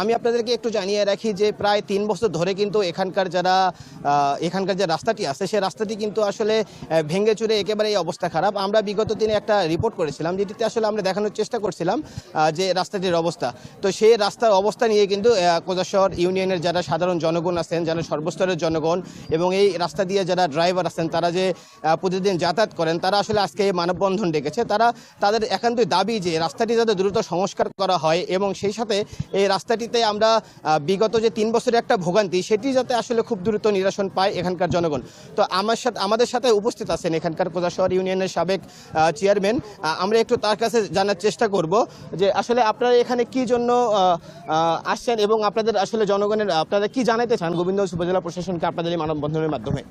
আমি আপনাদেরকে একটু জানিয়ে রাখি যে প্রায় ৩ বছর ধরে কিন্তু এখানকার যে রাস্তাটি আছে সেই রাস্তাটি কিন্তু আসলে ভেঙে চুরে একেবারে এই অবস্থা খারাপ। আমরা বিগত দিনে একটা রিপোর্ট করেছিলাম যেটিতে আসলে আমরা দেখানোর চেষ্টা করছিলাম যে রাস্তাটির অবস্থা। তো সেই রাস্তার অবস্থা নিয়ে কিন্তু কোজাশহর ইউনিয়নের যারা সাধারণ জনগণ আছেন, যারা সর্বস্তরের জনগণ এবং এই রাস্তা দিয়ে যারা ড্রাইভার আছেন, তারা যে প্রতিদিন যাতায়াত করেন, তারা আসলে আজকে এই মানববন্ধন ডেকেছে। তাদের একান্তই দাবি যে রাস্তাটি যাতে দ্রুত সংস্কার করা হয় এবং সেই সাথে এই রাস্তাটিতে আমরা বিগত যে ৩ বছরের একটা ভোগান্তি সেটি যাতে আসলে খুব দ্রুত নিরসন পায় এখানকার জনগণ। তো আমাদের সাথে উপস্থিত আছেন এখানকার কোজাশহর ইউনিয়নের সাবেক চেয়ারম্যান। আমরা একটু তার কাছে জানার চেষ্টা করব যে আসলে আপনারা এখানে কি জন্য আসছেন এবং আপনাদের আসলে আপনারা কি জানাতে চান গোবিন্দগঞ্জ উপজেলা প্রশাসনকে আপনাদের এই মানববন্ধনের মাধ্যমে।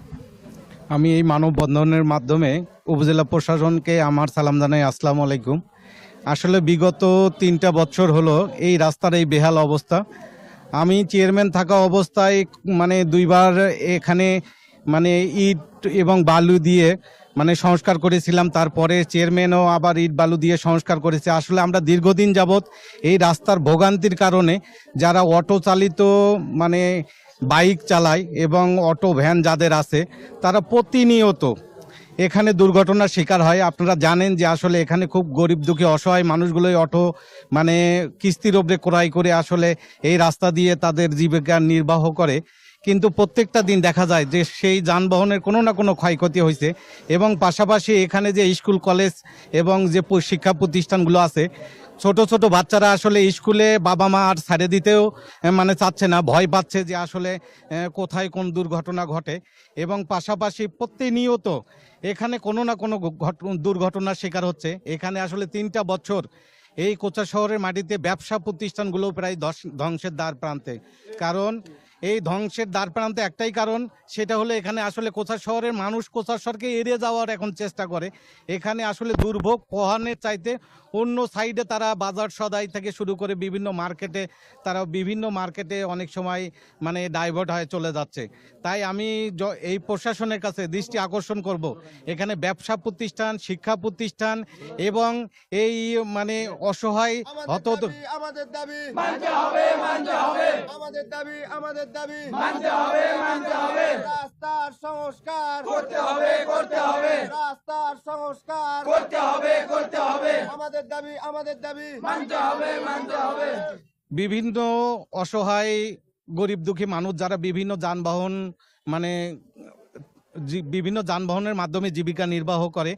আমি এই মানববন্ধনের মাধ্যমে উপজেলা প্রশাসনকে আমার সালাম জানাই। আসসালামু আলাইকুম। আসলে বিগত 3টা বছর হলো এই রাস্তার এই বেহাল অবস্থা। আমি চেয়ারম্যান থাকা অবস্থায় মানে 2বার এখানে মানে ইট এবং বালু দিয়ে মানে সংস্কার করেছিলাম। তারপরে চেয়ারম্যানও আবার ইট বালু দিয়ে সংস্কার করেছে। আসলে আমরা দীর্ঘদিন যাবৎ এই রাস্তার ভোগান্তির কারণে যারা অটো চালিত মানে বাইক চালায় এবং অটো ভ্যান যাদের আছে তারা প্রতিনিয়ত এখানে দুর্ঘটনার শিকার হয়। আপনারা জানেন যে আসলে এখানে খুব গরিব দুঃখী অসহায় মানুষগুলোই অটো মানে কিস্তির ওপরে ক্রয় করে আসলে এই রাস্তা দিয়ে তাদের জীবিকা নির্বাহ করে। কিন্তু প্রত্যেকটা দিন দেখা যায় যে সেই যানবাহনের কোনো না কোনো ক্ষয়ক্ষতি হয়েছে এবং পাশাপাশি এখানে যে স্কুল কলেজ এবং যে শিক্ষা প্রতিষ্ঠানগুলো আছে, ছোট ছোট বাচ্চারা আসলে স্কুলে বাবা মা আর ছেড়ে দিতেও মানে চাচ্ছে না, ভয় পাচ্ছে যে আসলে কোথায় কোন দুর্ঘটনা ঘটে। এবং পাশাপাশি প্রতিনিয়ত এখানে কোনো না কোনো দুর্ঘটনার শিকার হচ্ছে। এখানে আসলে 3টা বছর এই কোচা শহরের মাটিতে ব্যবসা প্রতিষ্ঠানগুলো প্রায় ধ্বংসের দ্বার প্রান্তে। কারণ এই ধ্বংসের দ্বার প্রান্তে একটাই কারণ, সেটা হলো এখানে আসলে কোচা শহরের মানুষ কোচা শহরকে এড়িয়ে যাওয়ার এখন চেষ্টা করে। এখানে আসলে দুর্ভোগ পোহানোর চাইতে অন্য সাইডে তারা বাজার সদাই থেকে শুরু করে বিভিন্ন মার্কেটে অনেক সময় মানে ডাইভার্ট হয়ে চলে যাচ্ছে। তাই আমি এই প্রশাসনের কাছে দৃষ্টি আকর্ষণ করব, এখানে ব্যবসা প্রতিষ্ঠান, শিক্ষা প্রতিষ্ঠান এবং এই মানে অসহায় আমাদের দাবি মানতে হবে, আমাদের দাবি মানতে হবে, রাস্তার সংস্কার করতে হবে, রাস্তার সংস্কার করতে হবে, আমাদের দাবি মানতে হবে। বিভিন্ন অসহায় গরিব দুঃখী মানুষ যারা বিভিন্ন যানবাহনের মাধ্যমে জীবিকা নির্বাহ করে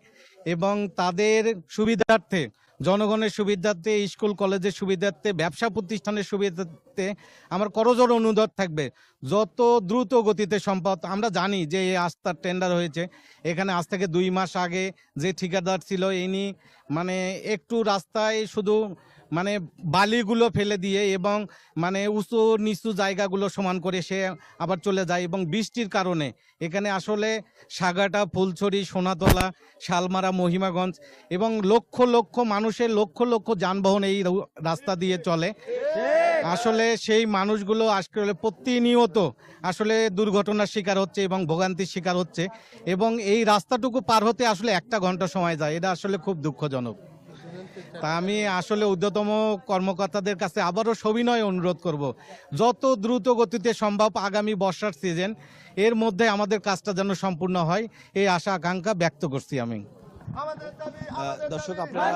এবং তাদের সুবিধার্থে, জনগণের সুবিধার্থে, স্কুল কলেজের সুবিধার্থে, ব্যবসা প্রতিষ্ঠানের সুবিধার্থে আমার করজোর অনুরোধ থাকবে যত দ্রুত গতিতে সম্ভব। আমরা জানি যে এই রাস্তার টেন্ডার হয়েছে, এখানে আজ থেকে 2 মাস আগে যে ঠিকাদার ছিল ইনি মানে একটু রাস্তায় শুধু মানে বালিগুলো ফেলে দিয়ে এবং মানে উঁচু নিচু জায়গাগুলো সমান করে সে আবার চলে যায়। এবং বৃষ্টির কারণে এখানে আসলে সাগাটা, ফুলছড়ি, সোনাতলা, শালমারা, মহিমাগঞ্জ এবং লক্ষ লক্ষ মানুষের লক্ষ লক্ষ যানবাহন এই রাস্তা দিয়ে চলে। আসলে সেই মানুষগুলো আসলে প্রতিনিয়ত আসলে দুর্ঘটনার শিকার হচ্ছে এবং ভোগান্তির শিকার হচ্ছে এবং এই রাস্তাটুকু পার হতে আসলে 1 ঘন্টা সময় যায়। এটা আসলে খুব দুঃখজনক। তা আমি আসলে ঊর্ধ্বতম কর্মকর্তাদের কাছে আবারও সবিনয় অনুরোধ করব, যত দ্রুত গতিতে সম্ভব আগামী বর্ষার সিজন এর মধ্যে আমাদের কাজটা যেন সম্পূর্ণ হয়, এই আশা আকাঙ্ক্ষা ব্যক্ত করছি আমি। দর্শক, আপনারা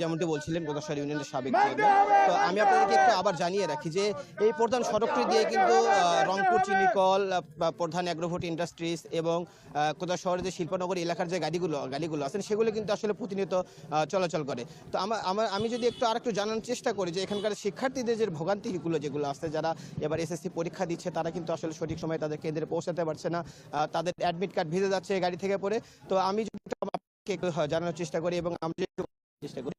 যেমনটি বলছিলেন কোজাশহর ইউনিয়নের সাবেক চেয়ারম্যান। তো আমি আপনাদেরকে একটু আবার জানিয়ে রাখি যে এই প্রধান সড়কটি দিয়ে কিন্তু রংপুর চিনিকল, প্রধান অ্যাগ্রোভোট ইন্ডাস্ট্রিজ এবং কোজাশহরের যে শিল্পনগর এলাকার যে গাড়িগুলো আছেন সেগুলো কিন্তু আসলে প্রতিনিয়ত চলাচল করে। তো আমি যদি আরেকটু জানার চেষ্টা করি যে এখানকার শিক্ষার্থীদের যে ভোগান্তিগুলো যেগুলো আছে, যারা এবার এসএসসি পরীক্ষা দিচ্ছে, তারা কিন্তু আসলে সঠিক সময়ে তাদের কেন্দ্রে পৌঁছাতে পারছে না, তাদের অ্যাডমিট কার্ড ভিজে যাচ্ছে গাড়ি থেকে পড়ে। তো আমি একটু জানানোর চেষ্টা করি এবং আমরা চেষ্টা করি